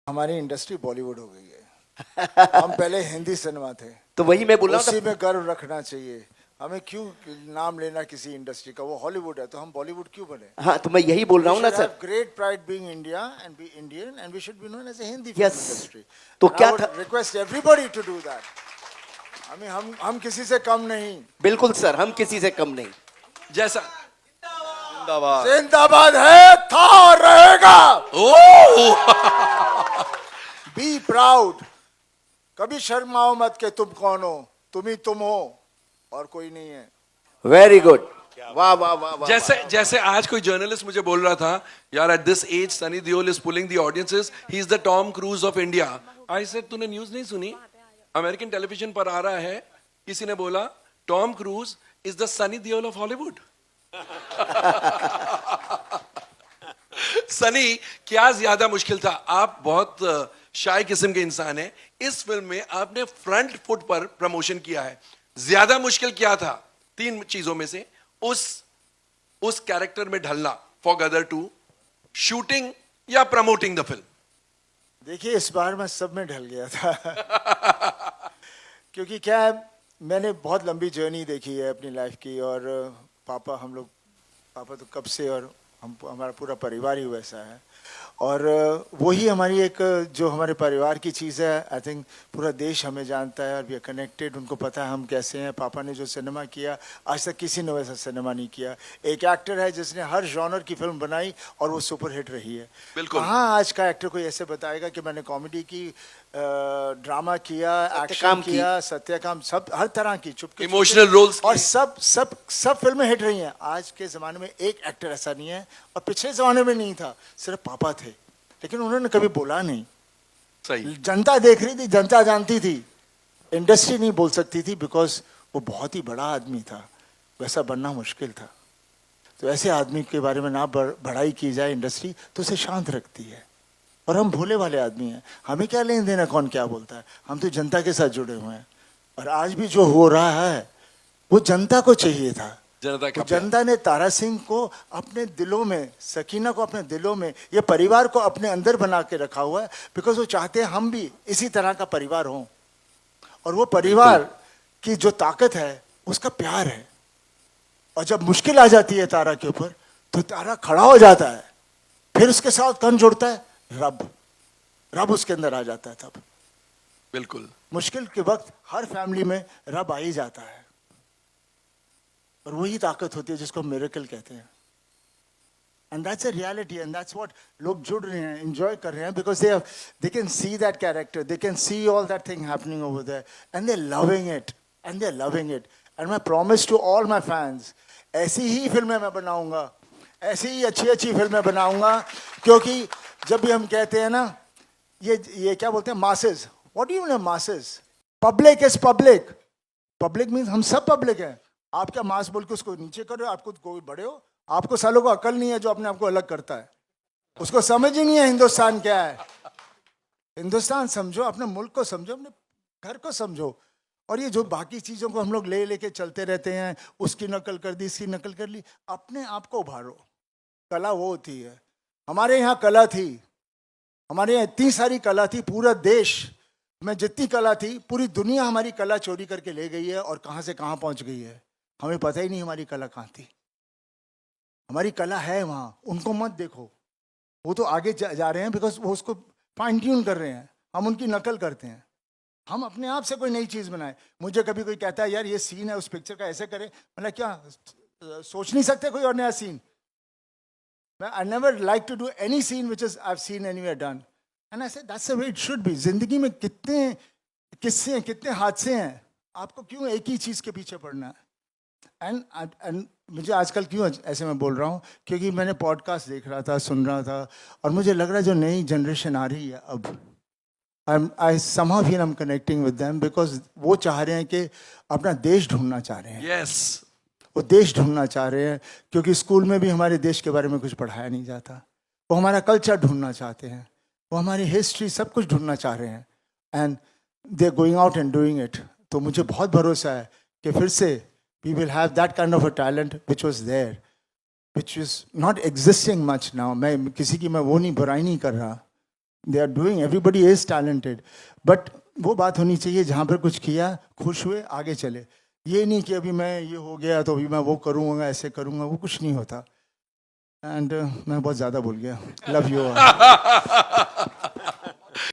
हमारी इंडस्ट्री बॉलीवुड हो गई है। हम पहले हिंदी सिनेमा थे, तो वही मैं बोल रहा उसी था। में गर्व रखना चाहिए। हमें क्यों नाम लेना किसी इंडस्ट्री का? वो हॉलीवुड है तो हम बॉलीवुड क्यों बने? हाँ, तो मैं यही बोल रहा We हूँ ना should have sir. great pride being India and be Indian, and we should be known as a Hindi film Yes. industry. तो And I क्या would था? request everybody to do that. हमें हम किसी से कम नहीं। बिल्कुल सर, हम किसी से कम नहीं। जैसा जिंदाबाद। जिंदाबाद है, था और रहेगा। Oh be proud. कभी शर्माओ मत के तुम कौन हो, तुम ही तुम हो और कोई नहीं है। Very good. वाह वाह वाह वाह। जैसे जैसे आज कोई जर्नलिस्ट मुझे बोल रहा था, यार at this age Sunny Deol is pulling the audiences, he is the Tom Cruise of India. I said तूने न्यूज़ नहीं सुनी? अमेरिकन टेलीविजन पर आ रहा है, किसी ने बोला Tom cruise is the Sunny Deol of Hollywood. Sunny, क्या ज्यादा मुश्किल था? आप बहुत शाय किस्म के इंसान हैं, इस फिल्म में आपने फ्रंट फुट पर प्रमोशन किया है। ज्यादा मुश्किल क्या था तीन चीजों में से? उस कैरेक्टर में ढलना फॉर गदर 2, शूटिंग या प्रमोटिंग द फिल्म? देखिए, इस बार मैं सब में ढल गया था। क्योंकि क्या है, मैंने बहुत लंबी जर्नी देखी है अपनी लाइफ की, और पापा तो कब से, और हमारा पूरा परिवार ही वैसा है, और वही हमारी एक जो हमारे परिवार की चीज़ है। आई थिंक पूरा देश हमें जानता है और वी आर कनेक्टेड। उनको पता है हम कैसे हैं। पापा ने जो सिनेमा किया, आज तक किसी ने वैसा सिनेमा नहीं किया। एक एक्टर है जिसने हर जॉनर की फिल्म बनाई और वो सुपर हिट रही है। बिल्कुल। कहाँ आज का एक्टर कोई ऐसे बताएगा कि मैंने कॉमेडी की, ड्रामा किया, एक्शन किया, सत्यकाम, सब हर तरह की, चुपके इमोशनल रोल्स और सब फिल्में हिट रही हैं। आज के ज़माने में एक एक्टर ऐसा नहीं है, और पिछले ज़माने में नहीं था। सिर्फ पापा थे, लेकिन उन्होंने कभी बोला नहीं। सही। जनता देख रही थी, जनता जानती थी, इंडस्ट्री नहीं बोल सकती थी, बिकॉज वो बहुत ही बड़ा आदमी था। वैसा बनना मुश्किल था। तो ऐसे आदमी के बारे में ना बढ़ाई की जाए इंडस्ट्री, तो उसे शांत रखती है। और हम भोले वाले आदमी हैं, हमें क्या लेन देना कौन क्या बोलता है। हम तो जनता के साथ जुड़े हुए हैं, और आज भी जो हो रहा है वो जनता को चाहिए था। जनता का तो जनता ने तारा सिंह को अपने दिलों में, सकीना को अपने दिलों में, ये परिवार को अपने अंदर बना के रखा हुआ है, बिकॉज वो चाहते हैं हम भी इसी तरह का परिवार हों। और वो परिवार की जो ताकत है उसका प्यार है। और जब मुश्किल आ जाती है तारा के ऊपर, तो तारा खड़ा हो जाता है। फिर उसके साथ कौन जुड़ता है? रब उसके अंदर आ जाता है। तब बिल्कुल मुश्किल के वक्त हर फैमिली में रब आ ही जाता है, और वही ताकत होती है जिसको मिरेकल कहते हैं। And that's a reality, and that's what लोग जुड़ रहे हैं, एंजॉय कर रहे हैं, because they can see that character, they can see all that thing happening over there, and they are loving it. And मैं promise to all my fans, ऐसी ही फिल्में मैं बनाऊंगा, ऐसी ही अच्छी फिल्में बनाऊंगा। क्योंकि जब भी हम कहते हैं ना, ये क्या बोलते हैं, masses, what do you mean masses? Public is public. Public means हम सब पब्लिक हैं। आप क्या मास बोल के उसको नीचे कर रहे हो? आपको कोई बड़े हो? आपको सालों को अकल नहीं है जो अपने आप को अलग करता है। उसको समझ ही नहीं है हिंदुस्तान क्या है। हिंदुस्तान समझो, अपने मुल्क को समझो, अपने घर को समझो। और ये जो बाकी चीज़ों को हम लोग लेके चलते रहते हैं, उसकी नकल कर दी, इसकी नकल कर ली, अपने आप को उभारो। कला वो होती है। हमारे यहाँ कला थी, हमारे यहाँ इतनी सारी कला थी, पूरा देश में जितनी कला थी, पूरी दुनिया हमारी कला चोरी करके ले गई है, और कहाँ से कहाँ पहुँच गई है हमें पता ही नहीं। हमारी कला कहाँ थी? हमारी कला है वहाँ, उनको मत देखो। वो तो आगे जा रहे हैं, बिकॉज वो उसको फाइन ट्यून कर रहे हैं, हम उनकी नकल करते हैं। हम अपने आप से कोई नई चीज़ बनाए। मुझे कभी कोई कहता है यार ये सीन है उस पिक्चर का, ऐसे करें, मतलब क्या सोच नहीं सकते कोई और नया scene? I never like to do any scene which is I've seen anywhere done, and I said that's the way it should be. जिंदगी में कितने किस्से हैं, कितने हादसे हैं, आपको क्यों एक ही चीज़ के पीछे पड़ना है? एंड मुझे आजकल क्यों ऐसे मैं बोल रहा हूँ, क्योंकि मैंने पॉडकास्ट देख रहा था, सुन रहा था, और मुझे लग रहा है जो नई जनरेशन आ रही है अब, आई somehow feel I'm connecting with them, because वो चाह रहे हैं कि अपना देश ढूंढना चाह रहे हैं। यस। वो देश ढूंढना चाह रहे हैं, क्योंकि स्कूल में भी हमारे देश के बारे में कुछ पढ़ाया नहीं जाता। वो हमारा कल्चर ढूंढना चाहते हैं, वो हमारी हिस्ट्री, सब कुछ ढूंढना चाह रहे हैं, and they are going out and doing it. तो मुझे बहुत भरोसा है कि फिर से we will have that kind of a talent which was there, which is not existing much now. मैं किसी की वो नहीं बुराई नहीं कर रहा, they are doing, everybody is talented, but वो बात होनी चाहिए जहाँ पर कुछ किया, खुश हुए, आगे चले। ये नहीं कि अभी मैं ये हो गया तो अभी मैं वो करूँगा, ऐसे करूँगा, वो कुछ नहीं होता। एंड मैं बहुत ज़्यादा बोल गया। Love you.